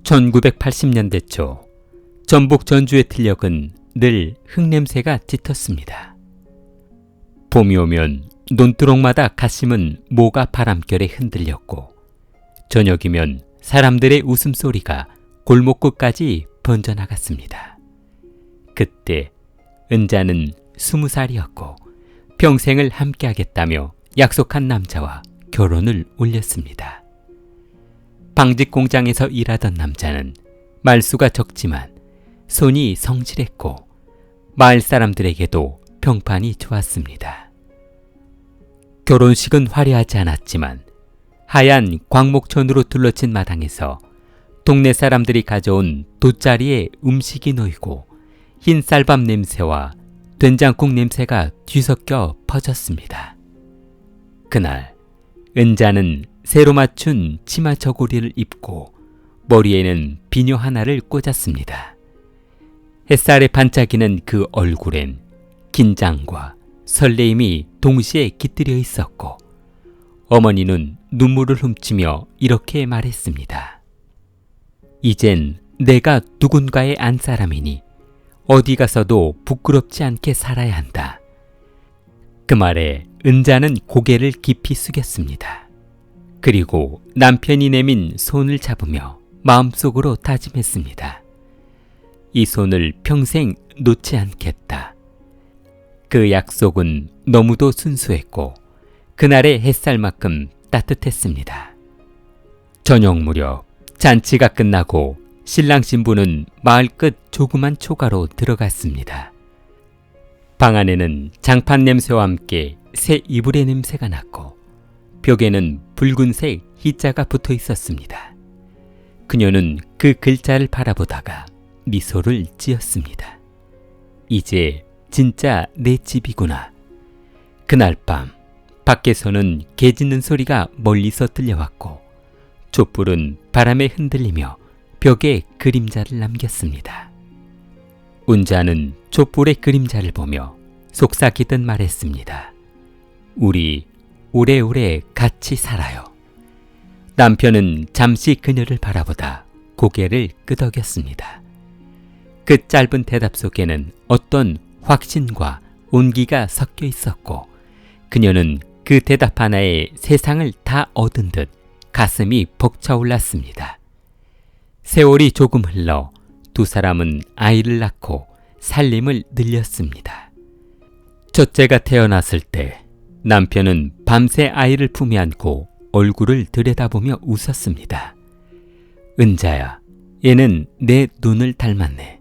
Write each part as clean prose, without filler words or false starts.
1980년대 초 전북 전주의 틀력은 늘 흙냄새가 짙었습니다. 봄이 오면 논두렁마다 갓심은 모가 바람결에 흔들렸고 저녁이면 사람들의 웃음소리가 골목 끝까지 번져나갔습니다. 그때 은자는 20살이었고 평생을 함께하겠다며 약속한 남자와 결혼을 올렸습니다. 방직 공장에서 일하던 남자는 말수가 적지만 손이 성실했고 마을 사람들에게도 평판이 좋았습니다. 결혼식은 화려하지 않았지만 하얀 광목천으로 둘러친 마당에서 동네 사람들이 가져온 돗자리에 음식이 놓이고 흰 쌀밥 냄새와 된장국 냄새가 뒤섞여 퍼졌습니다. 그날 은자는 새로 맞춘 치마 저고리를 입고 머리에는 비녀 하나를 꽂았습니다. 햇살에 반짝이는 그 얼굴엔 긴장과 설레임이 동시에 깃들여 있었고 어머니는 눈물을 훔치며 이렇게 말했습니다. 이젠 내가 누군가의 안사람이니 어디 가서도 부끄럽지 않게 살아야 한다. 그 말에 은자는 고개를 깊이 숙였습니다. 그리고 남편이 내민 손을 잡으며 마음속으로 다짐했습니다. 이 손을 평생 놓지 않겠다. 그 약속은 너무도 순수했고 그날의 햇살만큼 따뜻했습니다. 저녁 무렵 잔치가 끝나고 신랑 신부는 마을 끝 조그만 초가로 들어갔습니다. 방 안에는 장판 냄새와 함께 새 이불의 냄새가 났고 벽에는 붉은색 희자가 붙어 있었습니다. 그녀는 그 글자를 바라보다가 미소를 지었습니다. 이제 진짜 내 집이구나. 그날 밤 밖에서는 개 짖는 소리가 멀리서 들려왔고 촛불은 바람에 흔들리며 벽에 그림자를 남겼습니다. 은자는 촛불의 그림자를 보며 속삭이듯 말했습니다. 우리 오래오래 같이 살아요. 남편은 잠시 그녀를 바라보다 고개를 끄덕였습니다. 그 짧은 대답 속에는 어떤 확신과 온기가 섞여 있었고 그녀는 그 대답 하나에 세상을 다 얻은 듯 가슴이 벅차올랐습니다. 세월이 조금 흘러 두 사람은 아이를 낳고 살림을 늘렸습니다. 첫째가 태어났을 때 남편은 밤새 아이를 품에 안고 얼굴을 들여다보며 웃었습니다. 은자야, 얘는 내 눈을 닮았네.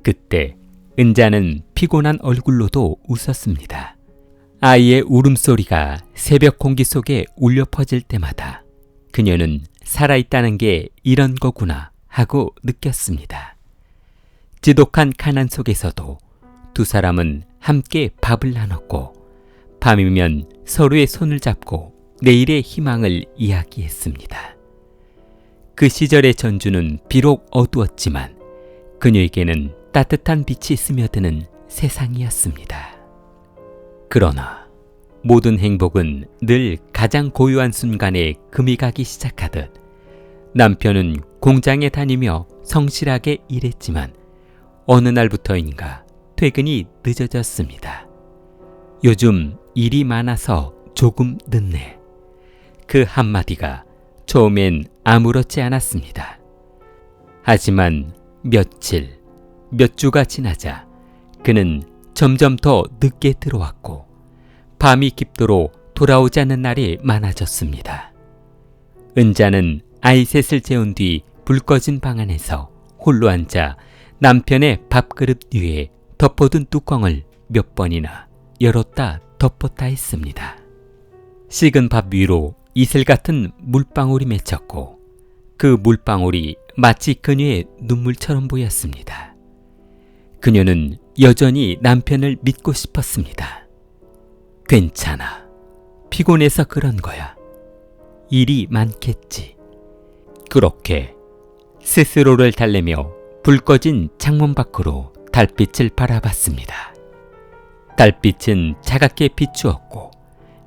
그때 은자는 피곤한 얼굴로도 웃었습니다. 아이의 울음소리가 새벽 공기 속에 울려 퍼질 때마다 그녀는 살아있다는 게 이런 거구나 하고 느꼈습니다. 지독한 가난 속에서도 두 사람은 함께 밥을 나눴고 밤이면 서로의 손을 잡고 내일의 희망을 이야기했습니다. 그 시절의 전주는 비록 어두웠지만 그녀에게는 따뜻한 빛이 스며드는 세상이었습니다. 그러나 모든 행복은 늘 가장 고요한 순간에 금이 가기 시작하듯 남편은 공장에 다니며 성실하게 일했지만 어느 날부터인가 퇴근이 늦어졌습니다. 요즘 일이 많아서 조금 늦네. 그 한마디가 처음엔 아무렇지 않았습니다. 하지만 며칠, 몇 주가 지나자 그는 점점 더 늦게 들어왔고 밤이 깊도록 돌아오지 않는 날이 많아졌습니다. 은자는 아이 셋을 재운 뒤 불 꺼진 방 안에서 홀로 앉아 남편의 밥그릇 위에 덮어둔 뚜껑을 몇 번이나 열었다 덮었다 했습니다. 식은 밥 위로 이슬 같은 물방울이 맺혔고 그 물방울이 마치 그녀의 눈물처럼 보였습니다. 그녀는 여전히 남편을 믿고 싶었습니다. 괜찮아. 피곤해서 그런 거야. 일이 많겠지. 그렇게 스스로를 달래며 불 꺼진 창문 밖으로 달빛을 바라봤습니다. 달빛은 차갑게 비추었고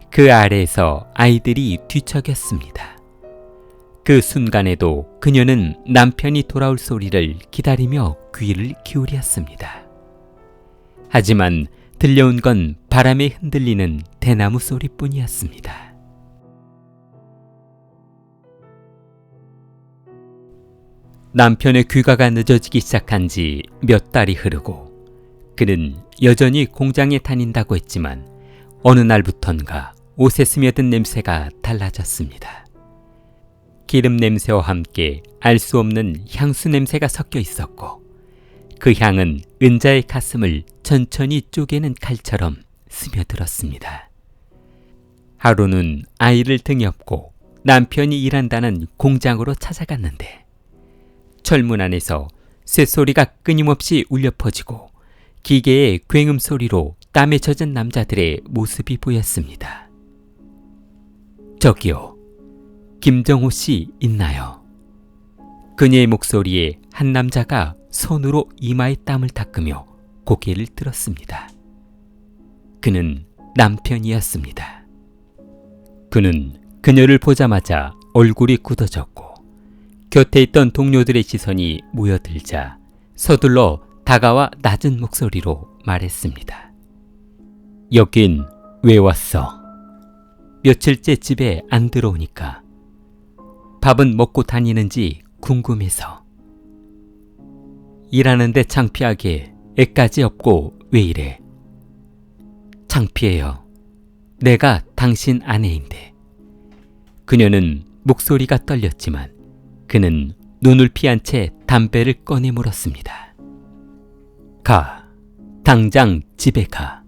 그 아래에서 아이들이 뒤척였습니다. 그 순간에도 그녀는 남편이 돌아올 소리를 기다리며 귀를 기울였습니다. 하지만 들려온 건 바람에 흔들리는 대나무 소리뿐이었습니다. 남편의 귀가가 늦어지기 시작한 지 몇 달이 흐르고 그는 여전히 공장에 다닌다고 했지만 어느 날부턴가 옷에 스며든 냄새가 달라졌습니다. 기름 냄새와 함께 알 수 없는 향수 냄새가 섞여 있었고 그 향은 은자의 가슴을 천천히 쪼개는 칼처럼 스며들었습니다. 하루는 아이를 등에 업고 남편이 일한다는 공장으로 찾아갔는데 철문 안에서 쇳소리가 끊임없이 울려 퍼지고 기계의 굉음 소리로 땀에 젖은 남자들의 모습이 보였습니다. 저기요, 김정호 씨 있나요? 그녀의 목소리에 한 남자가 손으로 이마에 땀을 닦으며 고개를 들었습니다. 그는 남편이었습니다. 그는 그녀를 보자마자 얼굴이 굳어졌고 곁에 있던 동료들의 시선이 모여들자 서둘러 다가와 낮은 목소리로 말했습니다. 여긴 왜 왔어? 며칠째 집에 안 들어오니까. 밥은 먹고 다니는지 궁금해서. 일하는데 창피하게 애까지 없고 왜 이래? 창피해요. 내가 당신 아내인데. 그녀는 목소리가 떨렸지만 그는 눈을 피한 채 담배를 꺼내 물었습니다. 가. 당장 집에 가.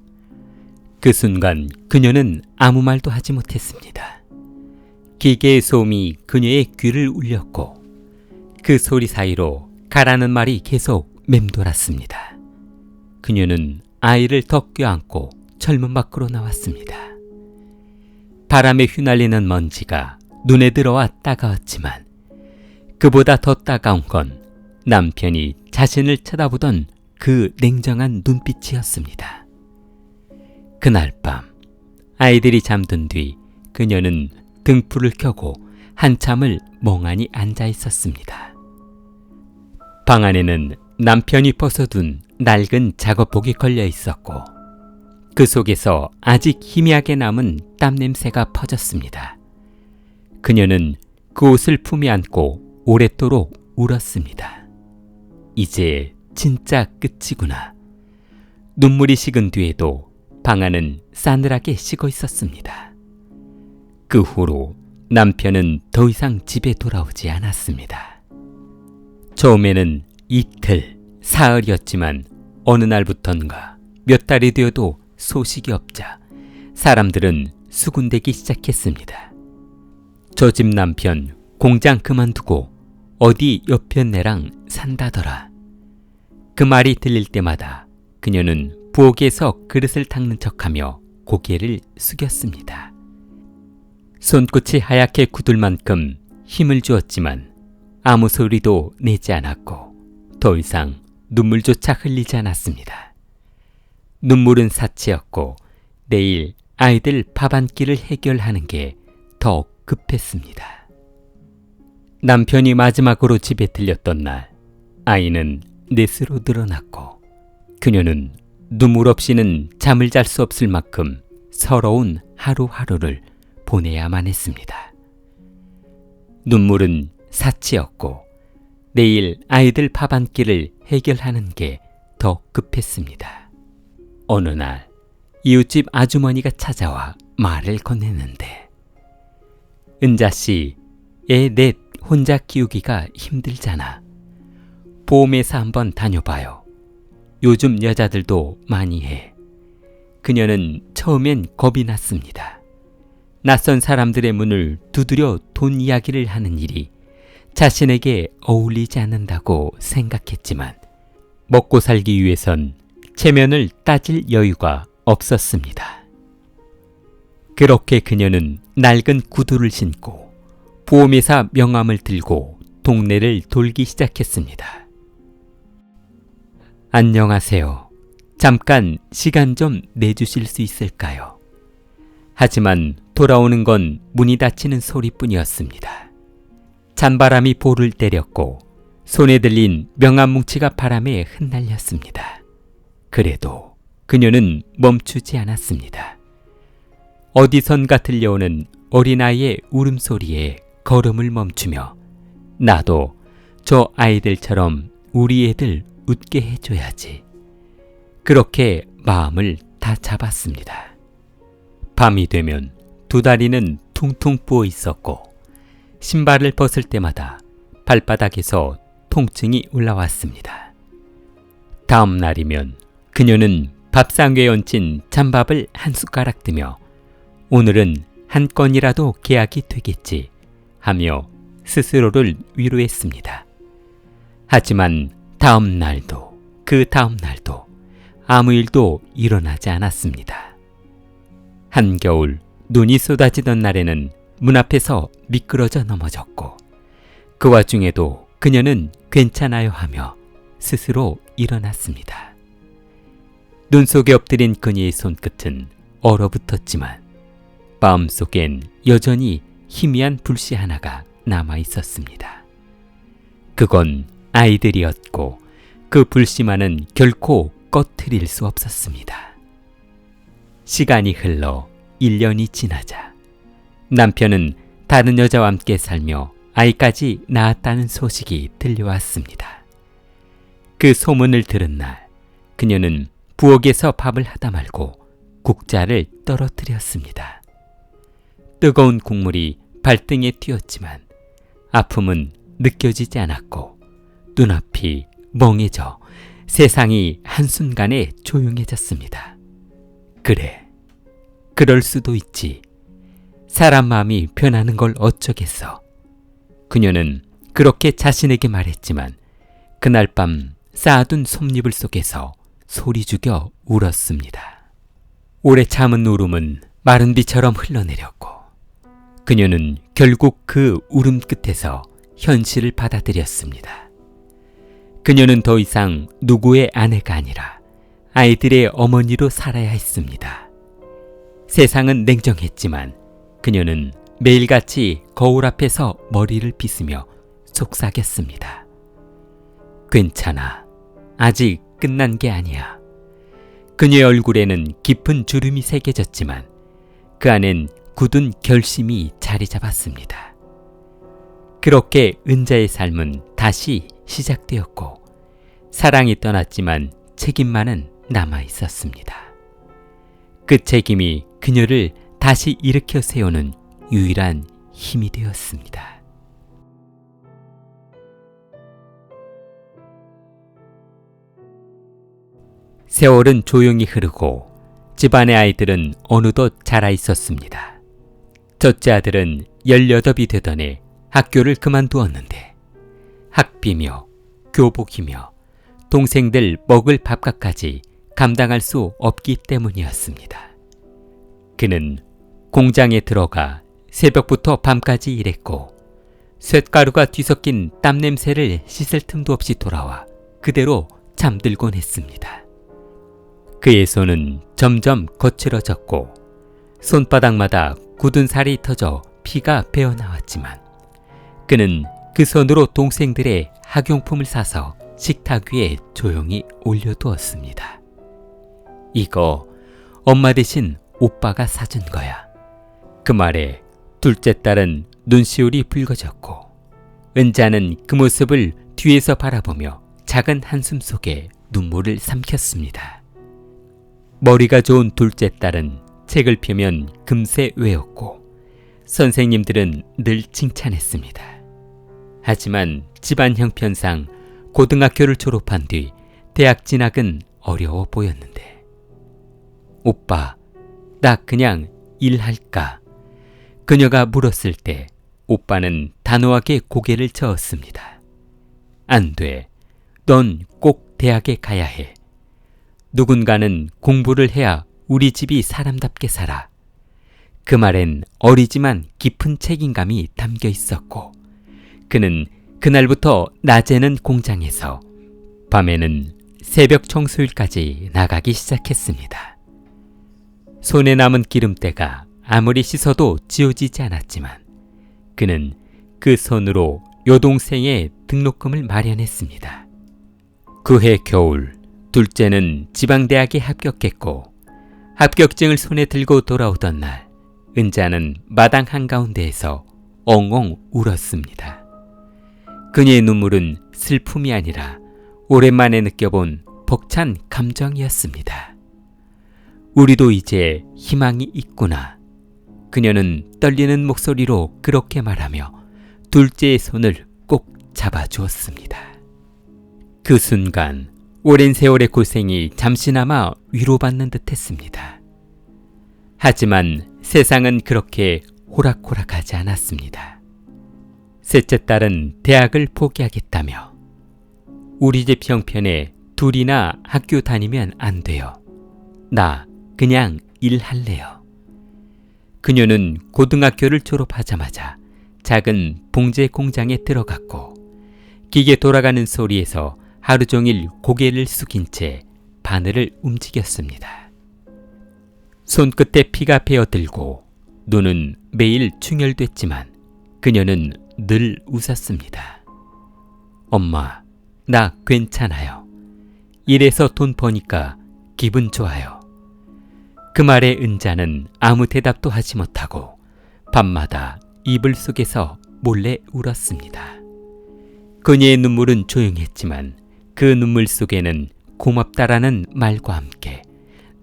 그 순간 그녀는 아무 말도 하지 못했습니다. 기계의 소음이 그녀의 귀를 울렸고 그 소리 사이로 가라는 말이 계속 맴돌았습니다. 그녀는 아이를 더 껴안고 철문 밖으로 나왔습니다. 바람에 휘날리는 먼지가 눈에 들어와 따가웠지만 그보다 더 따가운 건 남편이 자신을 쳐다보던 그 냉정한 눈빛이었습니다. 그날 밤 아이들이 잠든 뒤 그녀는 등불을 켜고 한참을 멍하니 앉아 있었습니다. 방 안에는 남편이 벗어둔 낡은 작업복이 걸려 있었고 그 속에서 아직 희미하게 남은 땀 냄새가 퍼졌습니다. 그녀는 그 옷을 품에 안고 오랫도록 울었습니다. 이제 진짜 끝이구나. 눈물이 식은 뒤에도 방 안은 싸늘하게 식어 있었습니다. 그 후로 남편은 더 이상 집에 돌아오지 않았습니다. 처음에는 이틀, 사흘이었지만 어느 날부턴가 몇 달이 되어도 소식이 없자 사람들은 수군대기 시작했습니다. 저 집 남편 공장 그만두고 어디 옆에 내랑 산다더라. 그 말이 들릴 때마다 그녀는 부엌에서 그릇을 닦는 척하며 고개를 숙였습니다. 손끝이 하얗게 굳을 만큼 힘을 주었지만 아무 소리도 내지 않았고 더 이상 눈물조차 흘리지 않았습니다. 눈물은 사치였고 내일 아이들 밥 한 끼를 해결하는 게 더 급했습니다. 남편이 마지막으로 집에 들렸던 날 아이는 넷으로 늘어났고 그녀는 눈물 없이는 잠을 잘 수 없을 만큼 서러운 하루하루를 보내야만 했습니다. 눈물은 사치였고 내일 아이들 밥 한 끼를 해결하는 게 더 급했습니다. 어느 날 이웃집 아주머니가 찾아와 말을 건네는데 은자씨, 애 넷 혼자 키우기가 힘들잖아. 보험회사 한번 다녀봐요. 요즘 여자들도 많이 해. 그녀는 처음엔 겁이 났습니다. 낯선 사람들의 문을 두드려 돈 이야기를 하는 일이 자신에게 어울리지 않는다고 생각했지만 먹고 살기 위해선 체면을 따질 여유가 없었습니다. 그렇게 그녀는 낡은 구두를 신고 보험회사 명함을 들고 동네를 돌기 시작했습니다. 안녕하세요. 잠깐 시간 좀 내주실 수 있을까요? 하지만 돌아오는 건 문이 닫히는 소리뿐이었습니다. 찬바람이 볼을 때렸고 손에 들린 명암뭉치가 바람에 흩날렸습니다. 그래도 그녀는 멈추지 않았습니다. 어디선가 들려오는 어린아이의 울음소리에 걸음을 멈추며 나도 저 아이들처럼 우리 애들 웃게 해줘야지. 그렇게 마음을 다 잡았습니다. 밤이 되면 두 다리는 퉁퉁 부어 있었고 신발을 벗을 때마다 발바닥에서 통증이 올라왔습니다. 다음 날이면 그녀는 밥상 위에 얹힌 찬밥을 한 숟가락 뜨며 오늘은 한 건이라도 계약이 되겠지 하며 스스로를 위로했습니다. 하지만 다음 날도 그 다음 날도 아무 일도 일어나지 않았습니다. 한겨울 눈이 쏟아지던 날에는 문 앞에서 미끄러져 넘어졌고 그 와중에도 그녀는 괜찮아요 하며 스스로 일어났습니다. 눈 속에 엎드린 그녀의 손끝은 얼어붙었지만 마음속엔 여전히 희미한 불씨 하나가 남아 있었습니다. 그건 아이들이었고 그 불씨만은 결코 꺼트릴 수 없었습니다. 시간이 흘러 1년이 지나자 남편은 다른 여자와 함께 살며 아이까지 낳았다는 소식이 들려왔습니다. 그 소문을 들은 날 그녀는 부엌에서 밥을 하다 말고 국자를 떨어뜨렸습니다. 뜨거운 국물이 발등에 튀었지만 아픔은 느껴지지 않았고 눈앞이 멍해져 세상이 한순간에 조용해졌습니다. 그래, 그럴 수도 있지. 사람 마음이 변하는 걸 어쩌겠어. 그녀는 그렇게 자신에게 말했지만 그날 밤 쌓아둔 솜잎을 속에서 소리 죽여 울었습니다. 오래 참은 울음은 마른 비처럼 흘러내렸고 그녀는 결국 그 울음 끝에서 현실을 받아들였습니다. 그녀는 더 이상 누구의 아내가 아니라 아이들의 어머니로 살아야 했습니다. 세상은 냉정했지만 그녀는 매일같이 거울 앞에서 머리를 빗으며 속삭였습니다. 괜찮아. 아직 끝난 게 아니야. 그녀의 얼굴에는 깊은 주름이 새겨졌지만 그 안엔 굳은 결심이 자리 잡았습니다. 그렇게 은자의 삶은 다시 시작되었고 사랑이 떠났지만 책임만은 남아 있었습니다. 그 책임이 그녀를 다시 일으켜 세우는 유일한 힘이 되었습니다. 세월은 조용히 흐르고 집안의 아이들은 어느덧 자라 있었습니다. 첫째 아들은 18이 되던 해 학교를 그만두었는데 학비며 교복이며 동생들 먹을 밥값까지 감당할 수 없기 때문이었습니다. 그는 공장에 들어가 새벽부터 밤까지 일했고 쇳가루가 뒤섞인 땀 냄새를 씻을 틈도 없이 돌아와 그대로 잠들곤 했습니다. 그의 손은 점점 거칠어졌고 손바닥마다 굳은 살이 터져 피가 배어나왔지만 그는 그 손으로 동생들의 학용품을 사서 식탁 위에 조용히 올려두었습니다. 이거 엄마 대신 오빠가 사준 거야. 그 말에 둘째 딸은 눈시울이 붉어졌고 은자는 그 모습을 뒤에서 바라보며 작은 한숨 속에 눈물을 삼켰습니다. 머리가 좋은 둘째 딸은 책을 펴면 금세 외웠고 선생님들은 늘 칭찬했습니다. 하지만 집안 형편상 고등학교를 졸업한 뒤 대학 진학은 어려워 보였는데 오빠, 나 그냥 일할까? 그녀가 물었을 때 오빠는 단호하게 고개를 저었습니다. 안 돼. 넌 꼭 대학에 가야 해. 누군가는 공부를 해야 우리 집이 사람답게 살아. 그 말엔 어리지만 깊은 책임감이 담겨 있었고 그는 그날부터 낮에는 공장에서 밤에는 새벽 청소일까지 나가기 시작했습니다. 손에 남은 기름때가 아무리 씻어도 지워지지 않았지만 그는 그 손으로 여동생의 등록금을 마련했습니다. 그해 겨울 둘째는 지방대학에 합격했고 합격증을 손에 들고 돌아오던 날 은자는 마당 한가운데에서 엉엉 울었습니다. 그녀의 눈물은 슬픔이 아니라 오랜만에 느껴본 벅찬 감정이었습니다. 우리도 이제 희망이 있구나. 그녀는 떨리는 목소리로 그렇게 말하며 둘째의 손을 꼭 잡아주었습니다. 그 순간 오랜 세월의 고생이 잠시나마 위로받는 듯 했습니다. 하지만 세상은 그렇게 호락호락하지 않았습니다. 셋째 딸은 대학을 포기하겠다며 우리 집 형편에 둘이나 학교 다니면 안 돼요. 나 그냥 일할래요. 그녀는 고등학교를 졸업하자마자 작은 봉제 공장에 들어갔고 기계 돌아가는 소리에서 하루 종일 고개를 숙인 채 바늘을 움직였습니다. 손끝에 피가 배어들고 눈은 매일 충혈됐지만 그녀는 늘 웃었습니다. 엄마, 나 괜찮아요. 일해서 돈 버니까 기분 좋아요. 그 말에 은자는 아무 대답도 하지 못하고 밤마다 이불 속에서 몰래 울었습니다. 그녀의 눈물은 조용했지만 그 눈물 속에는 고맙다라는 말과 함께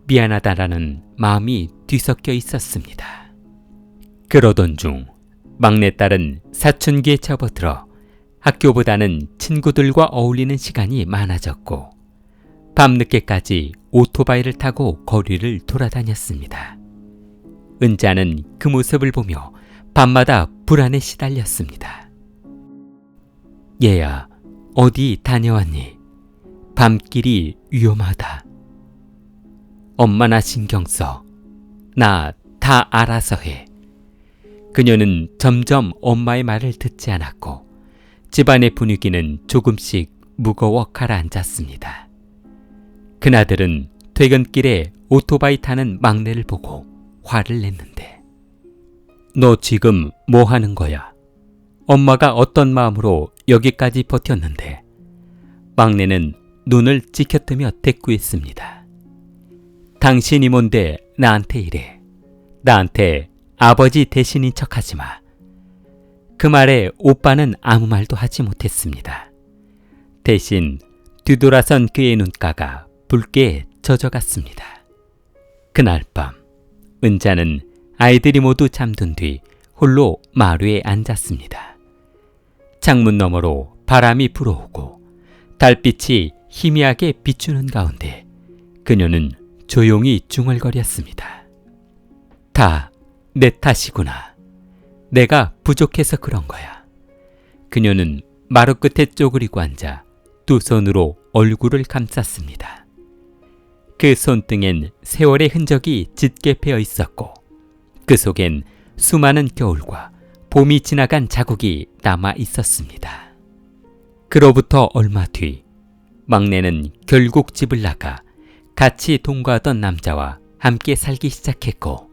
미안하다라는 마음이 뒤섞여 있었습니다. 그러던 중 막내딸은 사춘기에 접어들어 학교보다는 친구들과 어울리는 시간이 많아졌고 밤늦게까지 오토바이를 타고 거리를 돌아다녔습니다. 은자는 그 모습을 보며 밤마다 불안에 시달렸습니다. 얘야, 어디 다녀왔니? 밤길이 위험하다. 엄마나 신경 써. 나 다 알아서 해. 그녀는 점점 엄마의 말을 듣지 않았고 집안의 분위기는 조금씩 무거워 가라앉았습니다. 그나들은 퇴근길에 오토바이 타는 막내를 보고 화를 냈는데 너 지금 뭐 하는 거야? 엄마가 어떤 마음으로 여기까지 버텼는데 막내는 눈을 치켜뜨며 대꾸했습니다. 당신이 뭔데 나한테 이래. 나한테 아버지 대신인 척하지 마. 그 말에 오빠는 아무 말도 하지 못했습니다. 대신 뒤돌아선 그의 눈가가 붉게 젖어갔습니다. 그날 밤 은자는 아이들이 모두 잠든 뒤 홀로 마루에 앉았습니다. 창문 너머로 바람이 불어오고 달빛이 희미하게 비추는 가운데 그녀는 조용히 중얼거렸습니다. 다 내 탓이구나. 내가 부족해서 그런 거야. 그녀는 마루 끝에 쪼그리고 앉아 두 손으로 얼굴을 감쌌습니다. 그 손등엔 세월의 흔적이 짙게 배어 있었고 그 속엔 수많은 겨울과 봄이 지나간 자국이 남아 있었습니다. 그로부터 얼마 뒤 막내는 결국 집을 나가 같이 동거하던 남자와 함께 살기 시작했고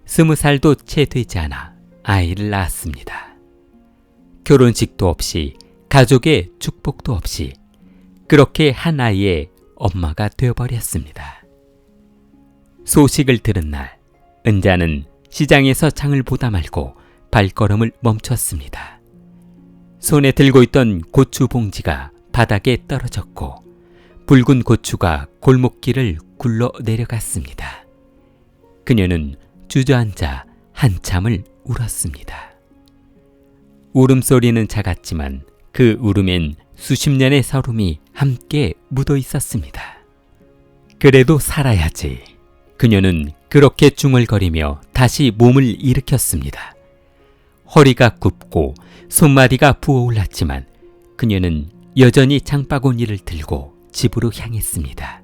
20살도 채 되지 않아 아이를 낳았습니다. 결혼식도 없이 가족의 축복도 없이 그렇게 한 아이의 엄마가 되어버렸습니다. 소식을 들은 날 은자는 시장에서 장을 보다 말고 발걸음을 멈췄습니다. 손에 들고 있던 고추 봉지가 바닥에 떨어졌고 붉은 고추가 골목길을 굴러 내려갔습니다. 그녀는 주저앉아 한참을 울었습니다. 울음소리는 작았지만 그 울음엔 수십 년의 서름이 함께 묻어 있었습니다. 그래도 살아야지. 그녀는 그렇게 중얼거리며 다시 몸을 일으켰습니다. 허리가 굽고 손마디가 부어올랐지만 그녀는 여전히 장바구니를 들고 집으로 향했습니다.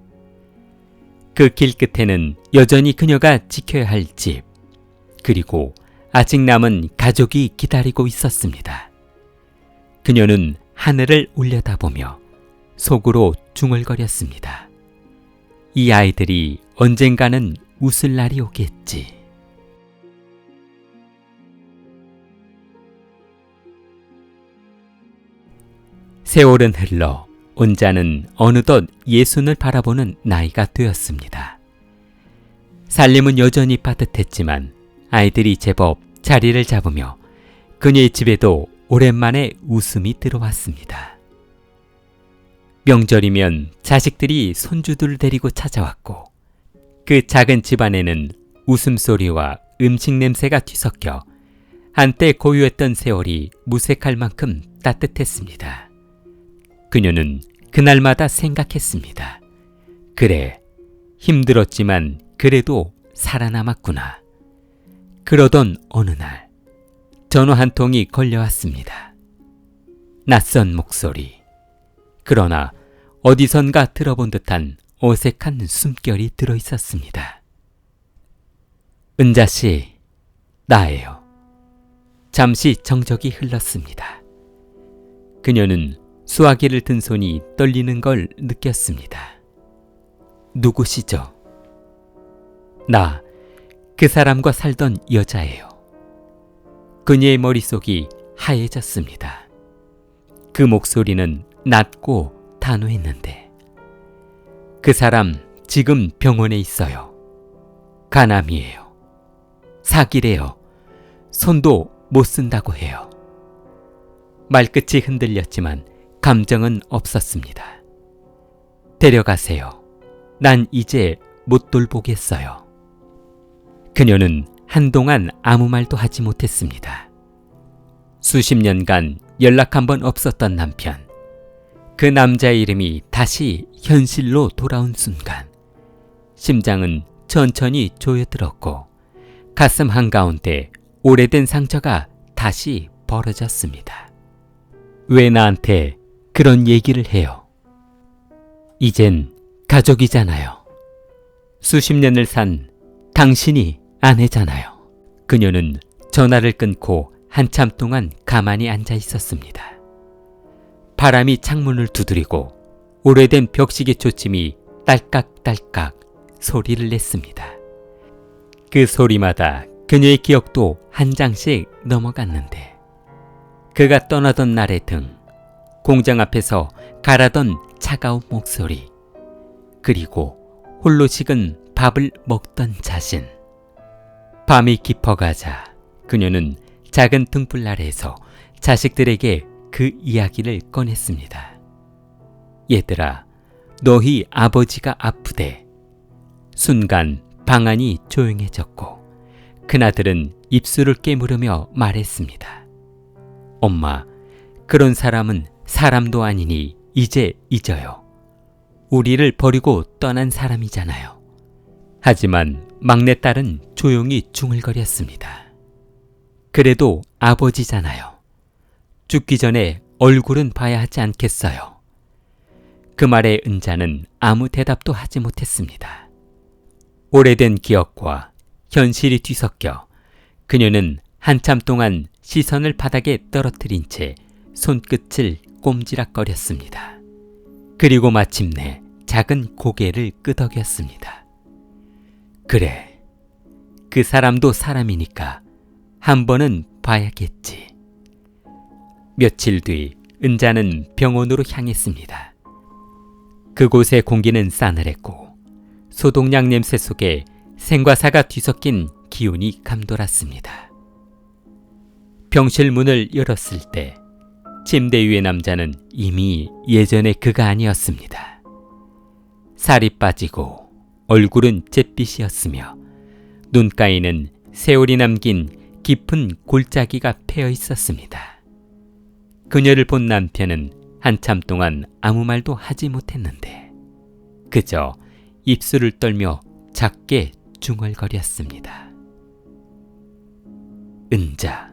그 길 끝에는 여전히 그녀가 지켜야 할 집, 그리고 아직 남은 가족이 기다리고 있었습니다. 그녀는 하늘을 올려다보며 속으로 중얼거렸습니다. 이 아이들이 언젠가는 웃을 날이 오겠지. 세월은 흘러 온자는 어느덧 예순을 바라보는 나이가 되었습니다. 살림은 여전히 빠듯했지만 아이들이 제법 자리를 잡으며 그녀의 집에도 오랜만에 웃음이 들어왔습니다. 명절이면 자식들이 손주들을 데리고 찾아왔고 그 작은 집안에는 웃음소리와 음식 냄새가 뒤섞여 한때 고요했던 세월이 무색할 만큼 따뜻했습니다. 그녀는 그날마다 생각했습니다. 그래, 힘들었지만 그래도 살아남았구나. 그러던 어느 날 전화 한 통이 걸려왔습니다. 낯선 목소리. 그러나 어디선가 들어본 듯한 어색한 숨결이 들어있었습니다. 은자씨, 나예요. 잠시 정적이 흘렀습니다. 그녀는 수화기를 든 손이 떨리는 걸 느꼈습니다. 누구시죠? 나, 그 사람과 살던 여자예요. 그녀의 머릿속이 하얘졌습니다. 그 목소리는 낮고 단호했는데 그 사람 지금 병원에 있어요. 간암이에요. 사기래요. 손도 못 쓴다고 해요. 말끝이 흔들렸지만 감정은 없었습니다. 데려가세요. 난 이제 못 돌보겠어요. 그녀는 한동안 아무 말도 하지 못했습니다. 수십 년간 연락 한 번 없었던 남편. 그 남자의 이름이 다시 현실로 돌아온 순간 심장은 천천히 조여들었고 가슴 한가운데 오래된 상처가 다시 벌어졌습니다. 왜 나한테 그런 얘기를 해요? 이젠 가족이잖아요. 수십 년을 산 당신이 아내잖아요. 그녀는 전화를 끊고 한참 동안 가만히 앉아 있었습니다. 바람이 창문을 두드리고 오래된 벽시계 초침이 딸깍딸깍 소리를 냈습니다. 그 소리마다 그녀의 기억도 한 장씩 넘어갔는데 그가 떠나던 날의 등, 공장 앞에서 가라던 차가운 목소리, 그리고 홀로 식은 밥을 먹던 자신. 밤이 깊어가자 그녀는 작은 등불 아래에서 자식들에게 그 이야기를 꺼냈습니다. 얘들아, 너희 아버지가 아프대. 순간 방 안이 조용해졌고 큰아들은 입술을 깨물으며 말했습니다. 엄마, 그런 사람은 사람도 아니니 이제 잊어요. 우리를 버리고 떠난 사람이잖아요. 하지만 막내딸은 조용히 중얼거렸습니다. 그래도 아버지잖아요. 죽기 전에 얼굴은 봐야 하지 않겠어요. 그 말에 은자는 아무 대답도 하지 못했습니다. 오래된 기억과 현실이 뒤섞여 그녀는 한참 동안 시선을 바닥에 떨어뜨린 채 손끝을 꼼지락거렸습니다. 그리고 마침내 작은 고개를 끄덕였습니다. 그래, 그 사람도 사람이니까 한 번은 봐야겠지. 며칠 뒤 은자는 병원으로 향했습니다. 그곳의 공기는 싸늘했고 소독약 냄새 속에 생과사가 뒤섞인 기운이 감돌았습니다. 병실 문을 열었을 때 침대 위의 남자는 이미 예전의 그가 아니었습니다. 살이 빠지고 얼굴은 잿빛이었으며 눈가에는 세월이 남긴 깊은 골짜기가 패여 있었습니다. 그녀를 본 남편은 한참 동안 아무 말도 하지 못했는데 그저 입술을 떨며 작게 중얼거렸습니다. 은자.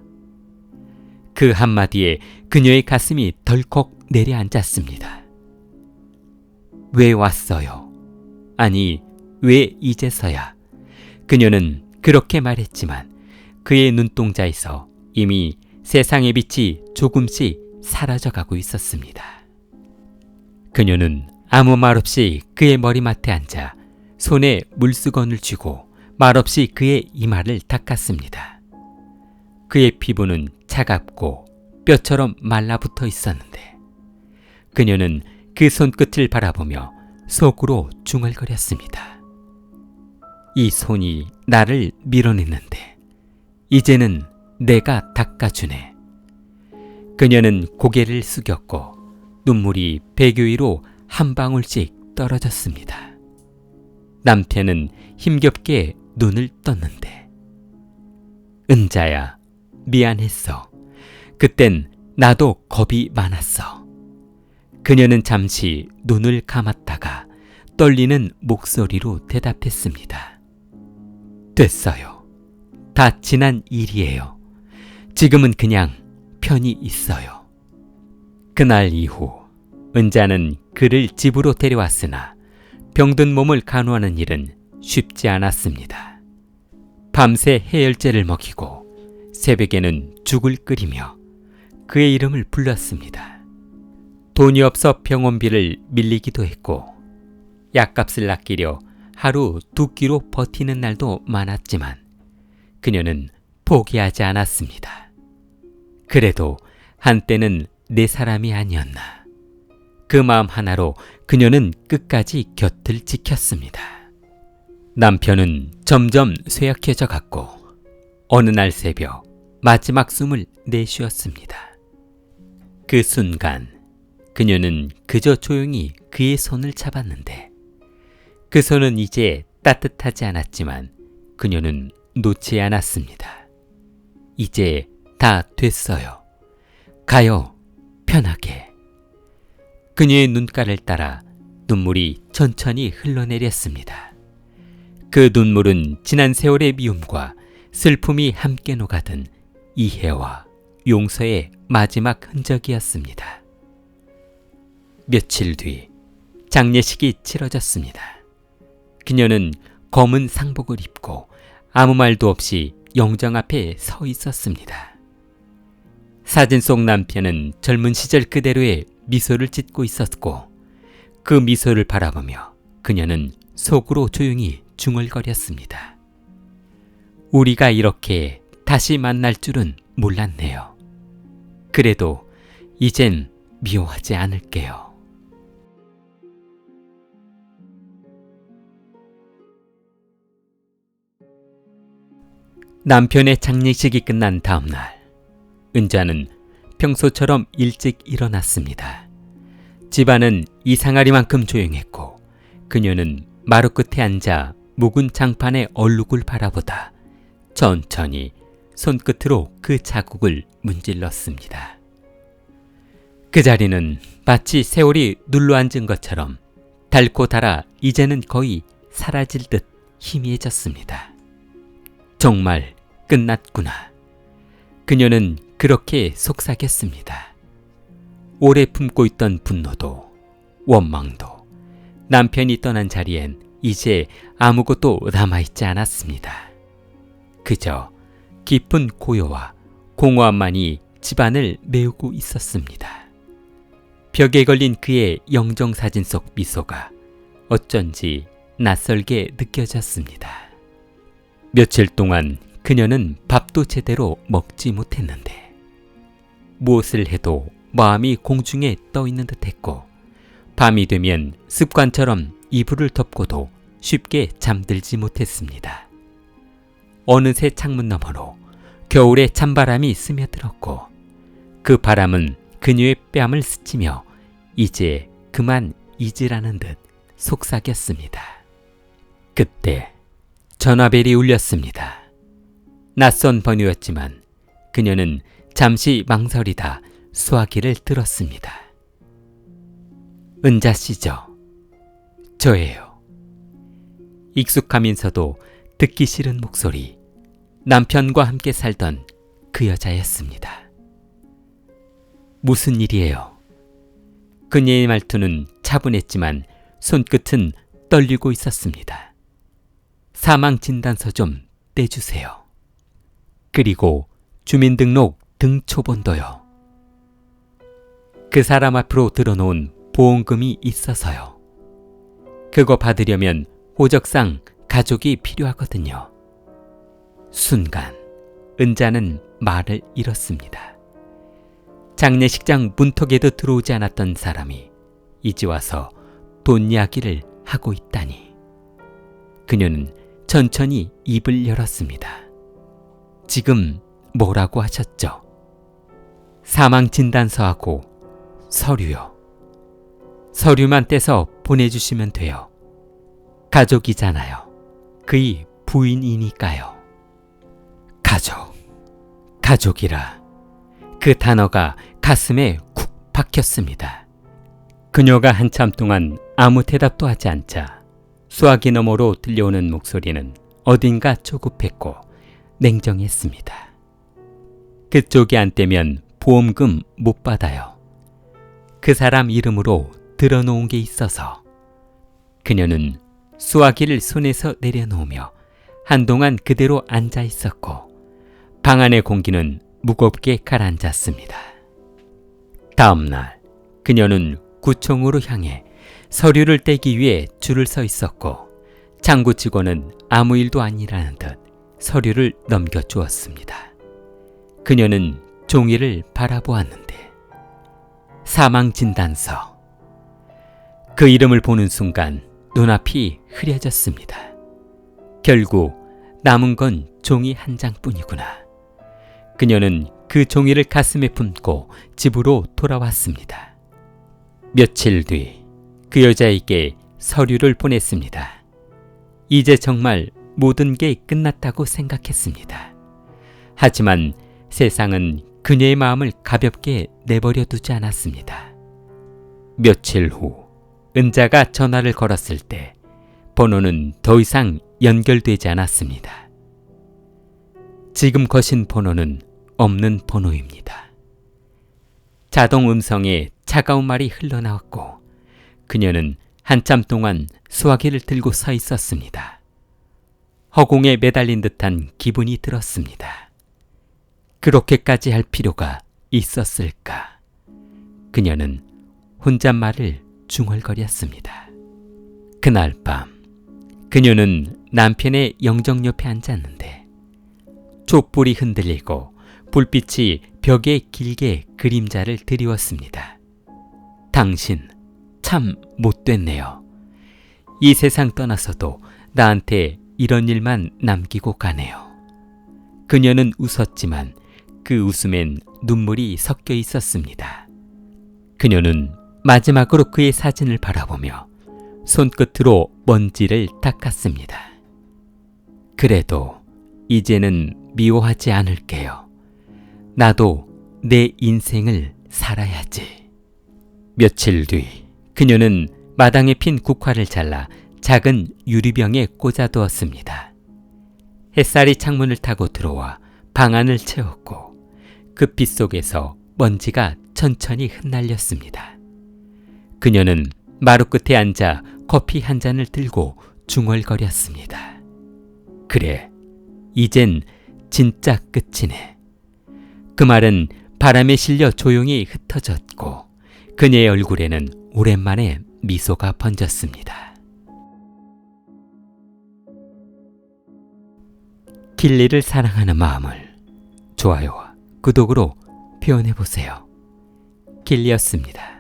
그 한마디에 그녀의 가슴이 덜컥 내려앉았습니다. 왜 왔어요? 아니, 왜 이제서야? 그녀는 그렇게 말했지만 그의 눈동자에서 이미 세상의 빛이 조금씩 사라져가고 있었습니다. 그녀는 아무 말 없이 그의 머리맡에 앉아 손에 물수건을 쥐고 말없이 그의 이마를 닦았습니다. 그의 피부는 차갑고 뼈처럼 말라붙어 있었는데 그녀는 그 손끝을 바라보며 속으로 중얼거렸습니다. 이 손이 나를 밀어냈는데 이제는 내가 닦아주네. 그녀는 고개를 숙였고 눈물이 베개 위로 한 방울씩 떨어졌습니다. 남편은 힘겹게 눈을 떴는데 은자야, 미안했어. 그땐 나도 겁이 많았어. 그녀는 잠시 눈을 감았다가 떨리는 목소리로 대답했습니다. 됐어요. 다 지난 일이에요. 지금은 그냥 편히 있어요. 그날 이후 은자는 그를 집으로 데려왔으나 병든 몸을 간호하는 일은 쉽지 않았습니다. 밤새 해열제를 먹이고 새벽에는 죽을 끓이며 그의 이름을 불렀습니다. 돈이 없어 병원비를 밀리기도 했고 약값을 아끼려 하루 2끼로 버티는 날도 많았지만 그녀는 포기하지 않았습니다. 그래도 한때는 내 사람이 아니었나. 그 마음 하나로 그녀는 끝까지 곁을 지켰습니다. 남편은 점점 쇠약해져 갔고 어느 날 새벽 마지막 숨을 내쉬었습니다. 그 순간 그녀는 그저 조용히 그의 손을 잡았는데 그 손은 이제 따뜻하지 않았지만 그녀는 놓지 않았습니다. 이제 다 됐어요. 가요, 편하게. 그녀의 눈가를 따라 눈물이 천천히 흘러내렸습니다. 그 눈물은 지난 세월의 미움과 슬픔이 함께 녹아든 이해와 용서의 마지막 흔적이었습니다. 며칠 뒤 장례식이 치러졌습니다. 그녀는 검은 상복을 입고 아무 말도 없이 영정 앞에 서 있었습니다. 사진 속 남편은 젊은 시절 그대로의 미소를 짓고 있었고 그 미소를 바라보며 그녀는 속으로 조용히 중얼거렸습니다. 우리가 이렇게 다시 만날 줄은 몰랐네요. 그래도 이젠 미워하지 않을게요. 남편의 장례식이 끝난 다음 날 은자는 평소처럼 일찍 일어났습니다. 집안은 이상하리만큼 조용했고 그녀는 마루 끝에 앉아 묵은 장판의 얼룩을 바라보다 천천히 손끝으로 그 자국을 문질렀습니다. 그 자리는 마치 세월이 눌러앉은 것처럼 닳고 닳아 이제는 거의 사라질 듯 희미해졌습니다. 정말 끝났구나. 그녀는 그렇게 속삭였습니다. 오래 품고 있던 분노도 원망도 남편이 떠난 자리엔 이제 아무것도 남아있지 않았습니다. 그저 깊은 고요와 공허함만이 집안을 메우고 있었습니다. 벽에 걸린 그의 영정사진 속 미소가 어쩐지 낯설게 느껴졌습니다. 며칠 동안 그녀는 밥도 제대로 먹지 못했는데 무엇을 해도 마음이 공중에 떠 있는 듯했고 밤이 되면 습관처럼 이불을 덮고도 쉽게 잠들지 못했습니다. 어느새 창문 너머로 겨울의 찬바람이 스며들었고 그 바람은 그녀의 뺨을 스치며 이제 그만 잊으라는 듯 속삭였습니다. 그때 전화벨이 울렸습니다. 낯선 번호였지만 그녀는 잠시 망설이다 수화기를 들었습니다. 은자 씨죠? 저예요. 익숙하면서도 듣기 싫은 목소리, 남편과 함께 살던 그 여자였습니다. 무슨 일이에요? 그녀의 말투는 차분했지만 손끝은 떨리고 있었습니다. 사망진단서 좀 떼주세요. 그리고 주민등록 등초본도요. 그 사람 앞으로 들어놓은 보험금이 있어서요. 그거 받으려면 호적상 가족이 필요하거든요. 순간 은자는 말을 잃었습니다. 장례식장 문턱에도 들어오지 않았던 사람이 이제 와서 돈 이야기를 하고 있다니. 그녀는 천천히 입을 열었습니다. 지금 뭐라고 하셨죠? 사망진단서하고 서류요. 서류만 떼서 보내주시면 돼요. 가족이잖아요. 그의 부인이니까요. 가족이라. 그 단어가 가슴에 쿡 박혔습니다. 그녀가 한참 동안 아무 대답도 하지 않자 수화기 너머로 들려오는 목소리는 어딘가 조급했고 냉정했습니다. 그쪽이 안 떼면 보험금 못 받아요. 그 사람 이름으로 들어놓은 게 있어서. 그녀는 수화기를 손에서 내려놓으며 한동안 그대로 앉아 있었고 방 안의 공기는 무겁게 가라앉았습니다. 다음 날 그녀는 구청으로 향해 서류를 떼기 위해 줄을 서 있었고 창구 직원은 아무 일도 아니라는 듯 서류를 넘겨주었습니다. 그녀는 종이를 바라보았는데 사망진단서. 그 이름을 보는 순간 눈앞이 흐려졌습니다. 결국 남은 건 종이 한 장뿐이구나. 그녀는 그 종이를 가슴에 품고 집으로 돌아왔습니다. 며칠 뒤 그 여자에게 서류를 보냈습니다. 이제 정말 모든 게 끝났다고 생각했습니다. 하지만 세상은 그녀의 마음을 가볍게 내버려 두지 않았습니다. 며칠 후 은자가 전화를 걸었을 때 번호는 더 이상 연결되지 않았습니다. 지금 거신 번호는 없는 번호입니다. 자동 음성에 차가운 말이 흘러나왔고 그녀는 한참 동안 수화기를 들고 서 있었습니다. 허공에 매달린 듯한 기분이 들었습니다. 그렇게까지 할 필요가 있었을까? 그녀는 혼잣말을 중얼거렸습니다. 그날 밤 그녀는 남편의 영정 옆에 앉았는데 촛불이 흔들리고 불빛이 벽에 길게 그림자를 드리웠습니다. 당신 참 못됐네요. 이 세상 떠나서도 나한테 이런 일만 남기고 가네요. 그녀는 웃었지만 그 웃음엔 눈물이 섞여 있었습니다. 그녀는 마지막으로 그의 사진을 바라보며 손끝으로 먼지를 닦았습니다. 그래도 이제는 미워하지 않을게요. 나도 내 인생을 살아야지. 며칠 뒤 그녀는 마당에 핀 국화를 잘라 작은 유리병에 꽂아두었습니다. 햇살이 창문을 타고 들어와 방 안을 채웠고 그 빛 속에서 먼지가 천천히 흩날렸습니다. 그녀는 마루 끝에 앉아 커피 한 잔을 들고 중얼거렸습니다. 그래, 이젠 진짜 끝이네. 그 말은 바람에 실려 조용히 흩어졌고 그녀의 얼굴에는 오랜만에 미소가 번졌습니다. 길리를 사랑하는 마음을 좋아요와 구독으로 표현해보세요. 길리였습니다.